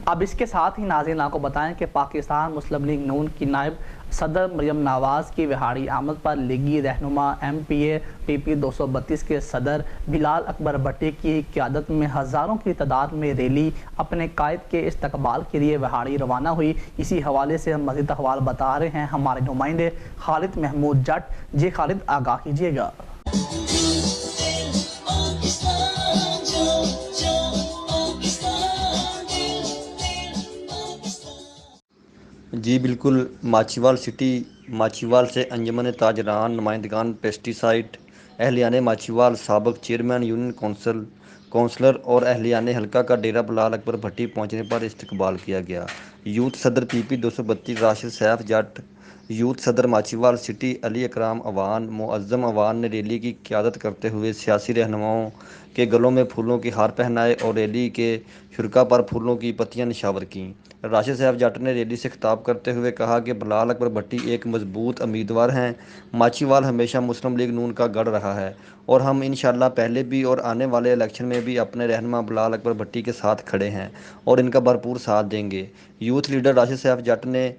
اب اس کے ساتھ ہی ناظرین آپ کو بتائیں کہ پاکستان مسلم لیگ نون کی نائب صدر مریم نواز کی وہاڑی آمد پر لیگی رہنما ایم پی اے پی پی 232 کے صدر بلال اکبر بھٹی کی قیادت میں ہزاروں کی تعداد میں ریلی اپنے قائد کے استقبال کے لیے وہاڑی روانہ ہوئی۔ اسی حوالے سے ہم مزید احوال بتا رہے ہیں ہمارے نمائندے خالد محمود جٹ۔ جی خالد، آگاہ کیجیے گا۔ جی بالکل، ماچھیوال سٹی ماچھیوال سے انجمن تاجران، نمائندگان پیسٹی سائٹ، اہلیان ماچھیوال، سابق چیئرمین یونین کونسلر اور اہلیان حلقہ کا ڈیرہ بلال اکبر بھٹی پہنچنے پر استقبال کیا گیا۔ یوتھ صدر پی پی 232 راشد سیف جٹ، یوتھ صدر ماچھیوال سٹی علی اکرام اوان، معظم اوان نے ریلی کی قیادت کرتے ہوئے سیاسی رہنماؤں کے گلوں میں پھولوں کے ہار پہنائے اور ریلی کے شرکاء پر پھولوں کی پتیاں نشاور کیں۔ راشد سیف جٹ نے ریلی سے خطاب کرتے ہوئے کہا کہ بلال اکبر بھٹی ایک مضبوط امیدوار ہیں۔ ماچھیوال ہمیشہ مسلم لیگ نون کا گڑھ رہا ہے اور ہم انشاءاللہ پہلے بھی اور آنے والے الیکشن میں بھی اپنے رہنما بلال اکبر بھٹی کے ساتھ کھڑے ہیں اور ان کا بھرپور ساتھ دیں گے۔ یوتھ لیڈر راشد سیف جٹ نے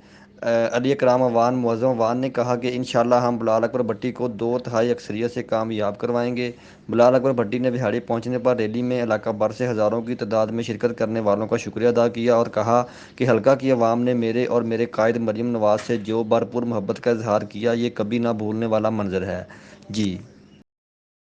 علی اکرام اوان، معظم اوان نے کہا کہ انشاءاللہ ہم بلال اکبر بھٹی کو 2/3 اکثریت سے کامیاب کروائیں گے۔ بلال اکبر بھٹی نے وہاڑی پہنچنے پر ریلی میں علاقہ بھر سے ہزاروں کی تعداد میں شرکت کرنے والوں کا شکریہ ادا کیا اور کہا کہ حلقہ کی عوام نے میرے اور میرے قائد مریم نواز سے جو بھرپور محبت کا اظہار کیا، یہ کبھی نہ بھولنے والا منظر ہے۔ جی